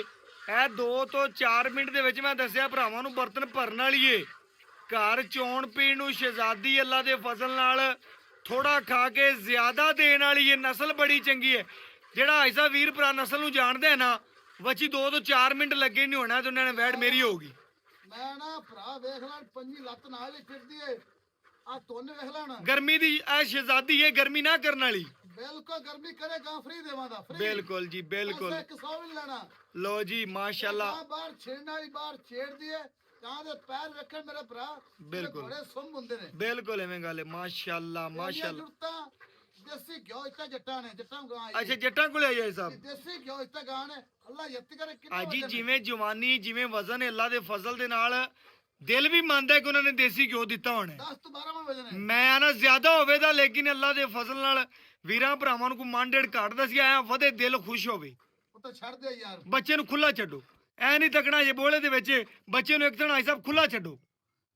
ਇਹ 2 ਤੋਂ 4 ਮਿੰਟ ਦੇ ਵਿੱਚ ਮੈਂ ਦੱਸਿਆ ਭਰਾਵਾਂ ਨੂੰ ਬਰਤਨ ਭਰਨ ਵਾਲੀ ਏ। ਘਰ ਚੋਣ ਪੀਣ ਨੂੰ ਸ਼ਹਿਜ਼ਾਦੀ ਅੱਲਾ ਦੇ ਫਜ਼ਲ ਨਾਲ ਥੋੜਾ ਖਾ ਕੇ ਜ਼ਿਆਦਾ ਦੇਣ ਵਾਲੀ ਏ। ਨਸਲ ਬੜੀ ਚੰਗੀ ਹੈ। ਜਿਹੜਾ ਐਸਾ ਵੀਰ ਭਰਾ ਨਸਲ ਨੂੰ ਜਾਣਦਾ ਹੈ ਨਾ ਬੱਚੀ 2 ਤੋਂ 4 ਮਿੰਟ ਲੱਗੇ ਨਹੀਂ ਹੋਣਾ ਤੇ ਉਹਨਾਂ ਨੇ ਵੈੜ ਮੇਰੀ ਹੋਊਗੀ। ਮੈਂ ਨਾ ਭਰਾ ਵੇਖ ਲੈਣ ਪੰਜੀ ਲੱਤ ਨਾਲ ਹੀ ਫਿਰਦੀ ਏ ਆ ਤੁੰਨ ਵੇਖ ਲੈਣ ਗਰਮੀ ਦੀ ਇਹ ਸ਼ਹਿਜ਼ਾਦੀ ਹੈ, ਗਰਮੀ ਨਾ ਕਰਨ ਵਾਲੀ। ਬਿਲਕੁਲ ਗਰਮੀ ਕਰੇ ਗਾਂ ਫ੍ਰੀ ਦੇਵਾਂ ਦਾ ਫ੍ਰੀ ਬਿਲਕੁਲ ਜੀ ਬਿਲकुल। 100 ਵੀ ਨੀ ਲੈਣਾ। ਲੋ ਜੀ ਮਾਸ਼ਾਅੱਲਾ ਗਾਂ ਬਾਹਰ ਛੇੜਨ ਵਾਲੀ ਬਾਹਰ ਛੇੜਦੀ ਏ ਗਾਂ ਦੇ ਪੈਰ ਵੇਖਣ ਮੇਰੇ ਭਰਾ ਬਿਲਕੁਲ। ਬੜੇ ਸੁੰਮ ਹੁੰਦੇ ਨੇ ਬਿਲਕੁਲ ਐਵੇਂ ਗੱਲ ਹੈ ਮਾਸ਼ਾਅੱਲਾ ਮਾਸ਼ਾਅੱਲਾ। ਜੁੱਤਾਂ ਦੇਸੀ ਘਿਓ ਇੱਥੇ ਜੱਟਾਂ ਨੇ ਜੱਟਾਂ ਗਾਂ ਆਈ ਅੱਛਾ ਜੱਟਾਂ ਕੋਲੇ ਆਇਆ ਸਾਹਿਬ। ਦੇਸੀ ਘਿਓ ਇੱਥੇ ਗਾਂ ਨੇ ਅੱਲਾ ਯੱਤੀ ਕਰੇ ਕਿੰਨਾ ਆਜੀ ਵਜ਼ਨ ਹੈ। ਜਿਵੇਂ ਜਵਾਨੀ ਜਿਵੇਂ ਵਜ਼ਨ ਹੈ ਅੱਲਾ ਦੇ ਫਜ਼ਲ ਦੇ ਨਾਲ ਦਿਲ ਵੀ ਮੰਨਦਾ ਕਿ ਉਹਨਾਂ ਨੇ ਦੇਸੀ ਘਿਓ ਦਿੱਤਾ ਹੋਣਾ। 10 ਤੋਂ 12 ਮਣ ਵਜਨ ਹੈ। ਮੈਂ ਨਾ ਜ਼ਿਆਦਾ ਹੋਵੇ ਤਾਂ ਲੇਕਿਨ ਅੱਲਾ ਦੇ ਫਜ਼ਲ ਨਾਲ ਵੀਰਾਂ ਭਰਾਵਾਂ ਨੂੰ ਕੋਈ ਮਨ ਡੇਢ ਘਟਦਾ ਸੀ ਐ ਵਧੇ ਦਿਲ ਖੁਸ਼ ਹੋਵੇ। ਉਹ ਤਾਂ ਛੱਡ ਦੇ ਯਾਰ ਬੱਚੇ ਨੂੰ ਖੁੱਲਾ ਛੱਡੋ ਐ ਨਹੀਂ ਤੱਕਣਾ ਜੇ ਬੋਲੇ ਦੇ ਵਿੱਚ ਬੱਚੇ ਨੂੰ ਇੱਕ ਦਿਨ ਆਈ ਸਾਹਿਬ ਖੁੱਲਾ ਛੱਡੋ।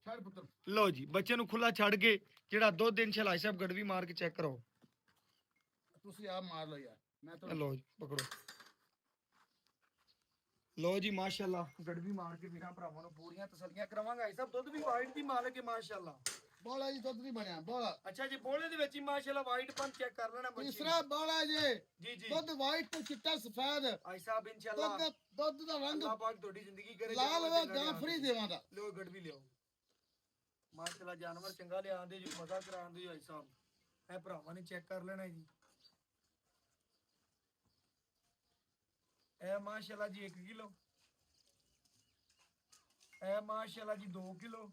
ਛੱਡ ਪੁੱਤਰ ਲਓ ਜੀ ਬੱਚੇ ਨੂੰ ਖੁੱਲਾ ਛੱਡ ਕੇ ਜਿਹੜਾ ਦੁੱਧ ਇਨਸ਼ਾਅੱਲਾ ਆਈ ਸਾਹਿਬ ਗੜਵੀ ਮਾਰ ਕੇ ਚੈੱਕ ਕਰੋ। ਤੁਸੀਂ ਆਪ ਮਾਰ ਲਓ ਯਾਰ ਮੈਂ ਤਾਂ ਲਓ ਜੀ ਪਕੜੋ। ਲਓ ਜੀ ਮਾਸ਼ਾਅੱਲਾ ਗੜਵੀ ਮਾਰ ਕੇ ਵੀਰਾਂ ਭਰਾਵਾਂ ਨੂੰ ਪੂਰੀਆਂ ਤਸੱਲੀਆਂ ਕਰਾਵਾਂਗਾ। ਆਈ ਸਾਹਿਬ ਦੁੱਧ ਵੀ ਵਾਈਟ ਦੀ ਮਾਲਕ ਹੈ ਮਾਸ਼ਾਅੱਲਾ। ਬੋਲਾ ਜੀ ਦੁੱਧ ਨਹੀਂ ਬਣਿਆ ਬੋਲਾ ਅੱਛਾ ਜੀ ਬੋਲੇ ਦੇ ਵਿੱਚ ਹੀ ਮਾਸ਼ਾਅੱਲਾ ਵਾਈਟ ਪਨ ਚੈੱਕ ਕਰ ਲੈਣਾ ਬੱਚੇ ਤੀਸਰਾ ਬੋਲਾ ਜੀ ਜੀ ਜੀ ਦੁੱਧ ਵਾਈਟ ਤੇ ਚਿੱਟਾ ਸਫੈਦ ਆਈ ਸਾਹਿਬ ਇਨਸ਼ਾਅੱਲਾ ਦੁੱਧ ਦਾ ਰੰਗ ਅੱਲਾਹ ਪਾਕ ਤੁਹਾਡੀ ਜ਼ਿੰਦਗੀ ਕਰੇ ਲਾਲ ਵੇ ਗਾਂ ਫਰੀ ਦੇਵਾਂ ਦਾ ਲੋ ਗੜ ਵੀ ਲਿਆਓ ਮਾਸ਼ਾਅੱਲਾ ਜਾਨਵਰ ਚੰਗਾ ਲਿਆਂਦੇ ਜੀ ਮਜ਼ਾ ਕਰਾਉਂਦੇ ਆਈ ਸਾਹਿਬ। ਇਹ ਭਰਾਵਾਂ ਨੇ ਚੈੱਕ ਕਰ ਲੈਣਾ ਜੀ। ਇਹ ਮਾਸ਼ਾਅੱਲਾ ਜੀ 1 ਕਿਲੋ ਇਹ ਮਾਸ਼ਾਅੱਲਾ ਜੀ 2 ਕਿਲੋ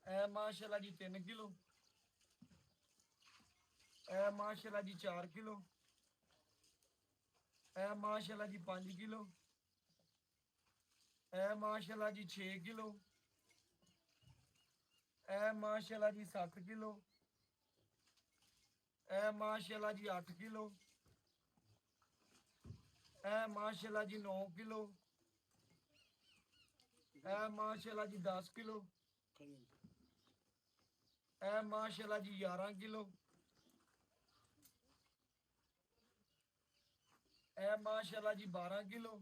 ਇਹ ਮਾਸ਼ਾਅੱਲਾ ਜੀ 3 ਕਿਲੋ ਇਹ ਮਾਸ਼ਾਅੱਲਾ ਜੀ 4 ਕਿਲੋ ਇਹ ਮਾਸ਼ਾਅੱਲਾ ਜੀ 5 ਕਿਲੋ ਇਹ ਮਾਸ਼ਾਅੱਲਾ ਜੀ 6 ਕਿਲੋ ਇਹ ਮਾਸ਼ਾਅੱਲਾ ਜੀ 7 ਕਿਲੋ ਇਹ ਮਾਸ਼ਾਅੱਲਾ ਜੀ 8 ਕਿਲੋ ਇਹ ਮਾਸ਼ਾਅੱਲਾ ਜੀ 9 ਕਿਲੋ ਇਹ ਮਾਸ਼ਾਅੱਲਾ ਜੀ 10 ਕਿਲੋ ਇਹ ਮਾਸ਼ਾਅੱਲਾ ਜੀ 11 ਕਿਲੋ ਇਹ ਮਾਸ਼ਾਅੱਲਾ ਜੀ 12 ਕਿਲੋ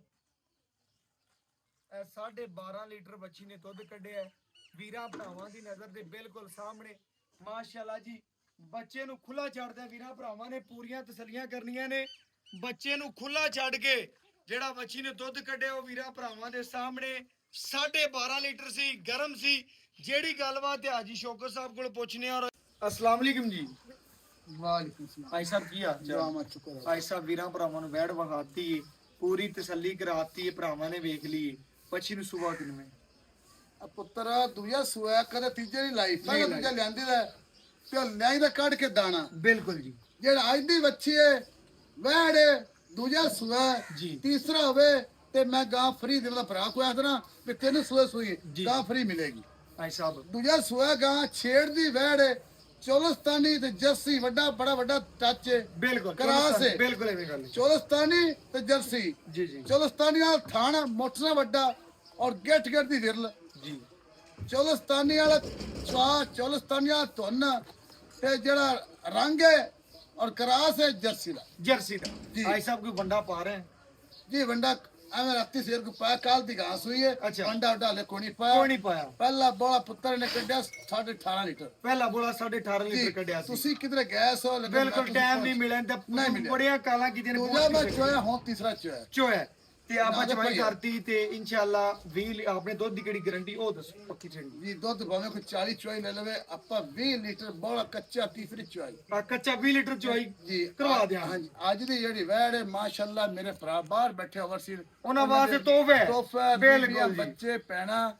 ਇਹ 12.5 ਲੀਟਰ ਬੱਚੀ ਨੇ ਦੁੱਧ ਕੱਢਿਆ ਹੈ। ਵੀਰਾਂ ਭਰਾਵਾਂ ਦੀ ਨਜ਼ਰ ਦੇ ਬਿਲਕੁਲ ਸਾਹਮਣੇ ਮਾਸ਼ਾਅੱਲਾ ਜੀ ਬੱਚੇ ਨੂੰ ਖੁੱਲਾ ਛੱਡਦੇ ਵੀਰਾਂ ਭਰਾਵਾਂ ਨੇ ਪੂਰੀਆਂ ਤਸੱਲੀਆਂ ਕਰਨੀਆਂ ਨੇ। ਬੱਚੇ ਨੂੰ ਖੁੱਲਾ ਛੱਡ ਕੇ ਜਿਹੜਾ ਬੱਚੀ ਨੇ ਦੁੱਧ ਕੱਢਿਆ ਉਹ ਵੀਰਾਂ ਭਰਾਵਾਂ ਦੇ ਸਾਹਮਣੇ 12.5 ਲੀਟਰ ਸੀ ਗਰਮ ਸੀ। ਜਿਹੜੀ ਗੱਲਬਾਤ ਹੈ ਹਾਜੀ ਸ਼ੌਕਤ ਸਾਹਿਬ ਕੋਲ ਪੁੱਛਨੇ ਆ। अस्सलाम वालेकुम जी। ਵਾਲੇਕੁਮ ਸਲਾਮ भाई साहब की हाल ਦੁਆ चाल? ਮਾ ਸ਼ੁਕਰ ਹੈ। भाई साहब ਵੀਰਾਂ ਭਰਾਵਾਂ ਨੂੰ ਵੈੜ ਵਹਾਤੀ ਹੈ ਪੂਰੀ ਤਸੱਲੀ ਕਰਾਤੀ ਹੈ ਭਰਾਵਾਂ ਨੇ ਵੇਖ ਲਈ ਹੈ। ਬੱਚੀ ਨੂੰ ਸਵੇਰ ਕਿੰਨੇ ਆ ਪੁੱਤਰ ਦੂਜਾ ਸੂਆ ਕਦੇ ਤੀਜੇ ਦੀ ਲਾਈ ਪਹਿਲਾਂ ਨਹੀਂ ਦੂਜਾ ਲਿਆਂਦੀ ਦਾ ਤੇ ਲਿਆਈ ਦਾ ਕੱਢ ਕੇ ਦਾਣਾ ਬਿਲਕੁਲ ਜੀ ਜਿਹੜਾ ਅੱਜ ਦੀ ਬੱਚੀ ਹੈ ਵਹਿੜੇ ਦੂਜਾ ਸੂਆ ਜੀ। ਤੀਸਰਾ ਹੋਵੇ ਤੇ ਮੈਂ ਗਾਂ ਫਰੀ ਦੇਵਾਂ ਭਰਾ ਕੋਈ ਆਖਦਾ ਵੀ ਤੈਨੂੰ ਸੂਆ ਸੂਈ ਜੀ। ਗਾਂ ਫਰੀ ਮਿਲੇਗੀ। भाई साहब ਦੂਜਾ ਸੂਆ ਗਾਂ ਛੇੜ ਦੀ ਵਹਿੜੇ ਚੋਲਸਤਾਨੀ ਤੇ ਜਰਸੀ ਵੱਡਾ ਬੜਾ ਵੱਡਾ ਟੱਚ ਹੈ बिल्कुल ਕਰਾਸ ਹੈ। बिल्कुल एवं गल है। ਚੋਲਸਤਾਨੀ ਤੇ ਜਰਸੀ जी जी ਚੋਲਸਤਾਨੀ ਨਾਲ ਥਾਣਾ ਮੋਟਰਾ ਵੱਡਾ ਔਰ ਗੇਟ ਗੇਟ ਦੀ ਵਿਰਲ जी ਚੋਲਸਤਾਨੀ ਵਾਲਾ ਚਵਾ ਚੋਲਸਤਾਨੀ ਵਾਲਾ ਧੁੰਨ ਤੇ ਜਿਹੜਾ ਰੰਗ ਹੈ ਔਰ ਕਰਾਸ ਹੈ ਜਰਸੀ ਦਾ जर्सी का जी। भाई साहब कोई बंदा पा रहे हैं ਜੀ ਵੰਡਾ ਐਵੇਂ ਰਾਤੀ ਸਿਰ ਕੋ ਪਾਇਆ ਕੱਲ ਦੀ ਘਾਸ ਹੋਈ ਹੈ ਅੱਛਾ। ਵੰਡਾ ਡਾਲੇ ਕੋਣੀ कोई ਪਾਇਆ नहीं पाया। ਪਹਿਲਾ ਬੋਲਾ ਪੁੱਤਰ ਨੇ ਕੱਢਿਆ 18.5 ਲੀਟਰ पहला बोला 18.5 ਜੀ, लीटर कढ़िया सी। ਤੁਸੀਂ ਕਿਧਰੇ ਗਏ ਸੋ ਲੇਕਿਨ बिल्कुल ਤੁਸੀਂ टाइम पहुंच- नहीं मिला नहीं मिला। बड़िया काला की दिन ਦੂਜਾ ਮੈਂ ਚੋਇਆ ਹੁਣ ਤੀਸਰਾ ਚੋਇਆ ਚੋਇਆ ਤੇ ਆਪਾਂ ਨਾ ਤਾਂ ਚਵਾਈ ਭਾਈ। ਕਰਤੀ ਤੇ ਇਨਸ਼ਾਅੱਲਾ 20 ਆਪਣੇ ਦੁੱਧ ਦੀ ਕਿਹੜੀ ਗਾਰੰਟੀ ਉਹ ਦੱਸੋ ਪੱਕੀ ਛੇੜੀ ਜੀ ਦੁੱਧ ਭਾਵੇਂ ਕੋਈ 40 ਚੋਈ ਲੈ ਲਵੇ ਆਪਾਂ 20 ਲੀਟਰ ਬੋਲਾ ਕੱਚਾ ਤੀਸਰੀ ਚੋਈ ਆ ਕੱਚਾ 20 ਲੀਟਰ ਚਵਾਈ ਜੀ ਕਰਵਾ ਦਿਆਂ ਹਾਂਜੀ ਅੱਜ ਦੀ ਜਿਹੜੀ ਵੈੜ ਹੈ ਮਾਸ਼ਾਅੱਲਾ ਮੇਰੇ ਭਰਾ ਬਾਹਰ ਬੈਠੇ ਓਵਰਸੀਰ ਉਹਨਾਂ ਵਾਸਤੇ ਤੋਹਫਾ ਹੈ। ਤੋਹਫਾ ਬਿਲਕੁਲ ਬੀਬੀਆਂ, ਜੀ। ਬੱਚੇ ਪੈਣਾ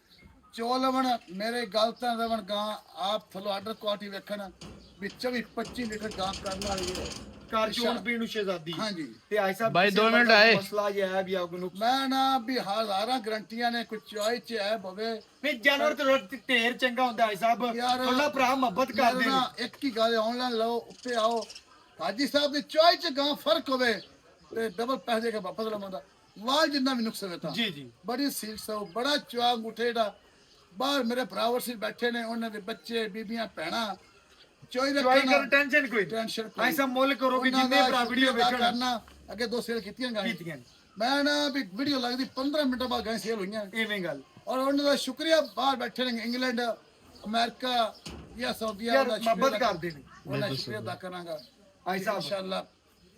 ਚੋਲਵਣ ਮੇਰੇ ਗਲਤਾਂ ਰਵਣ ਗਾਂ ਆਪ ਥਲੋ ਆਰਡਰ ਕੁਆਲਿਟੀ ਵੇਖਣ ਵੀ 24-25 ਲੀਟਰ ਗਾਂ ਕਰਨ ਵਾਲੀ ਹੈ ਕਾਰ ਚੋਣ ਪੀਣ ਨੂੰ ਸ਼ਹਿਜ਼ਾਦੀ ਹਾਂਜੀ ਤੇ ਆਈ ਸਾਹਿਬ भाई, ਕਿਸੇ 2 मिनट ਦਾ आए। ਮਸਲਾ ਇਹ ਹੈ ਵੀ ਆਪको ਨੂੰ ਮੈਂ ਨਾ ਵੀ ਹਜ਼ਾਰਾਂ ਗਰੰਟੀਆਂ ਨੇ ਕੋਈ ਚੋਈ ਚ ਹੈ ਬਵੇ ਵੀ ਜਾਨਵਰ ਤੇ ਢੇਰ ਚੰਗਾ ਹੁੰਦਾ ਆਈ ਸਾਹਿਬ ਯਾਰ, ਅੱਲਾ ਭਰਾ ਮੁਹੱਬਤ ਕਰਦੇ ਮੇਰੇ ਨੇ ਨਾਲ ਇੱਕ ਹੀ ਗੱਲ ਆਨਲਾਈਨ ਲਓ ਉੱਤੇ ਆਓ ਹਾਜੀ ਸਾਹਿਬ ਦੀ ਚੋਈ ਚ ਗਾਂ ਫਰਕ ਹੋਵੇ ਤੇ ਡਬਲ ਪੈਸੇ ਕੇ ਵਾਪਸ ਲਵਾਂਦਾ ਵਾਲ ਜਿੰਨਾ ਵੀ ਨੁਕਸ ਹੋਵੇ ਤਾਂ ਜੀ ਜੀ ਬੜੀ ਸੀਟ ਸੋ ਬੜਾ ਚੁਆ ਮੁਠੇ ਦਾ ਬਾਹਰ ਮੇਰੇ ਭਰਾਵਰ ਸੀ ਬੈਠੇ ਨੇ ਉਹਨਾਂ ਦੇ ਬੱਚੇ ਬੀਬੀਆਂ ਭੈਣਾਂ ਚੋਈ ਚਵਾਈ ਰੱਖਣਾ ਕਰ ਟੈਨਸ਼ਨ ਕੋਈ ਟੈਨਸ਼ਨ ਆਈ ਸਾਹਿਬ ਮੁੱਲ ਕਰੋ ਵੀ ਜਿੰਨੇ ਭਰਾ ਵੀਡੀਓ ਵੇਖਣ ਕਰਨਾ ਅੱਗੇ 2 ਸੇਲ ਕੀਤੀਆਂ ਗਾਂ ਕੀਤੀਆਂ ਮੈਂ ਨਾ ਵੀ ਵੀਡੀਓ ਲੱਗਦੀ 15 ਮਿੰਟਾਂ ਬਾਅਦ ਗਾਂ ਸੇਲ ਹੋਈਆਂ ਐਵੇਂ ਗੱਲ ਔਰ ਉਹਨਾਂ ਦਾ ਸ਼ੁਕਰੀਆ ਬਾਹਰ ਬੈਠੇ ਨੇ ਇੰਗਲੈਂਡ ਅਮਰੀਕਾ ਜਾਂ ਸਾਊਦੀਆ ਯਾਰ ਦਾ ਮੁਹੱਬਤ ਕਰਦੇ ਨੇ ਉਹਨਾਂ ਦਾ ਸ਼ੁਕਰੀਆ ਅਦਾ ਕਰਾਂਗਾ ਆਈ ਸਾਹਿਬ ਇਨਸ਼ਾਅੱਲਾ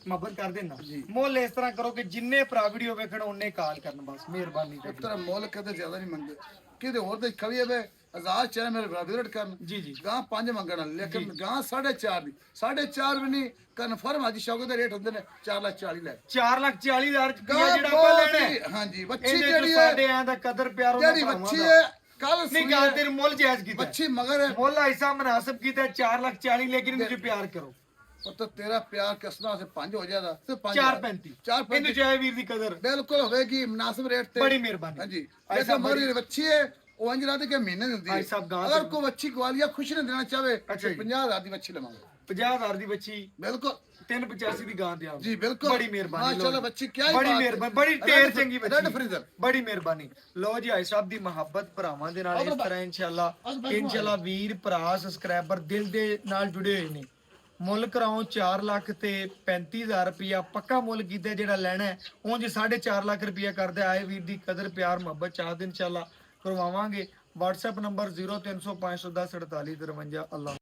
ਮੁਹੱਬਤ ਕਰ ਦੇਣਾ ਜੀ। ਮੁੱਲ ਇਸ ਤਰ੍ਹਾਂ ਕਰੋ ਕਿ ਜਿੰਨੇ ਭਰਾ ਵੀਡੀਓ ਵੇਖਣ ਉਹਨੇ ਕਾਲ ਕਰਨ ਬਸ ਮਿਹਰਬਾਨੀ ਤੁਹਾਡੀ। ਪੁੱਤਰ ਮੁੱਲ ਕਦੇ ਜ਼ਿਆਦਾ ਨਹੀਂ ਮੰਗਦੇ ਕਿਤੇ ਹੋਰ ਤੇ ਖਵੀਏ ਵੇ 1000 ਚਾਹੇ ਮੇਰੇ ਭਰਾ ਵਿਜ਼ਿਟ ਕਰਨ ਜੀ ਜੀ ਗਾਂ 5 ਮੰਗਣ ਵਾਲੇ, ਲੇਕਿਨ ਗਾਂ 4.5 ਦੀ 4.5 ਵੀ ਨਹੀਂ ਕਨਫਰਮ ਅੱਜ ਸ਼ੌਕ ਦੇ ਰੇਟ ਹੁੰਦੇ ਨੇ 4,40,000 ਲੈ 4,40,000 ਰੁਪਇਆ ਗਾਂ ਜਿਹੜਾ ਆਪਾਂ ਲੈਣਾ ਹੈ, ਬਹੁਤ ਹਾਂਜੀ ਬੱਚੀ ਇਹਦੇ ਜਿਹੜੀ ਚ ਹੈ ਸਾਡੇ ਆਂ ਦਾ ਕਦਰ ਪਿਆਰ ਉਹਨਾਂ ਜਿਹੜੀ ਭਰਾਵਾਂ ਬੱਚੀ ਦਾ। ਹੈ ਕੱਲ ਨਹੀਂ ਸੁਣੀ ਗੱਲ ਤੇਰੇ ਮੁੱਲ ਜਾਇਜ਼ ਕੀਤਾ ਹੈ। ਬੱਚੀ ਮਗਰ ਹੈ ਮੁੱਲ ਐਸਾ ਮਨਾਸਬ ਕੀਤਾ ਹੈ, 4,40,000 ਲੇਕਿਨ ਇਹਦੇ ਚ ਪਿਆਰ ਕਰੋ ਪੁੱਤ ਤੇਰਾ ਪਿਆਰ ਕਿਸਨਾ ਸੇ 5 ਹੋ ਜਾਦਾ ਤੇ 4,35 ਇਹਨੂੰ ਚਾਹੇ ਵੀਰ ਦੀ ਕਦਰ ਬਿਲਕੁਲ ਹੋਵੇਗੀ ਮੁਨਾਸਿਬ ਰੇਟ ਤੇ ਬੜੀ ਮਿਹਰਬਾਨੀ। ਹਾਂਜੀ ਐਸਾ ਐਸਾ ਮਰੀ ਬੱਚੀ ਹੈ ਉਹ ਅੰਜ ਰਾਤ ਕੇ ਮਹੀਨੇ ਦਿੰਦੀ ਭਾਈ ਹੈ ਸਾਹਿਬ ਗਾਂ ਅਗਰ ਕੋਈ ਬੱਚੀ ਗਵਾਲੀਆ ਖੁਸ਼ ਨੇ ਦੇਣਾ ਚਾਹਵੇ ਅੱਛਾ ਜੀ। 50,000 ਦੀ ਬੱਚੀ ਲਵਾਂਗੇ 50,000 ਦੀ ਬੱਚੀ ਬਿਲਕੁਲ 385 ਦੀ ਗਾਂ ਦਿਆਂਗੇ ਜੀ ਬਿਲਕੁਲ ਬੜੀ ਮਿਹਰਬਾਨੀ ਮਾਸ਼ਾਅੱਲਾ ਲਓ। ਬੱਚੀ ਕਿਆ ਹੀ ਬੜੀ ਬਾਤ ਹੈ। ਮਿਹਰਬਾਨੀ ਬੜੀ ਢੇਰ ਚੰਗੀ ਰੈਡ ਬੱਚੀ ਫਰੀਜ਼ਰ ਬੜੀ ਮਿਹਰਬਾਨੀ ਲਓ ਜੀ ਭਾਈ ਸਾਹਿਬ ਦੀ ਮੁਹੱਬਤ ਭਰਾਵਾਂ ਦੇ ਨਾਲ ਇਸ ਤਰ੍ਹਾਂ ਇਨਸ਼ਾਅੱਲਾ ਵੀਰ ਭਰਾ ਸਬਸਕ੍ਰਾਈਬਰ ਦਿਲ ਦੇ ਨਾਲ ਜੁੜੇ ਹੋਏ ਨੇ ਮੁੱਲ ਕਰਾਓ 4 ਲੱਖ ਤੇ 35,000 ਰੁਪਇਆ ਪੱਕਾ ਮੁੱਲ ਕੀਤਾ ਜਿਹੜਾ ਲੈਣਾ ਹੈ ਉਂਝ 4.5 ਲੱਖ ਰੁਪਇਆ ਕਰਦਾ ਆਏ ਵੀਰ ਦੀ ਕਦਰ ਪਿਆਰ ਮੁਹੱਬਤ ਚਾਹ ਦੇ ਇਨਸ਼ਾਅੱਲਾ ਕਰਵਾਵਾਂਗੇ WhatsApp ਨੰਬਰ 0300 510 4853 ਅੱਲਾਹ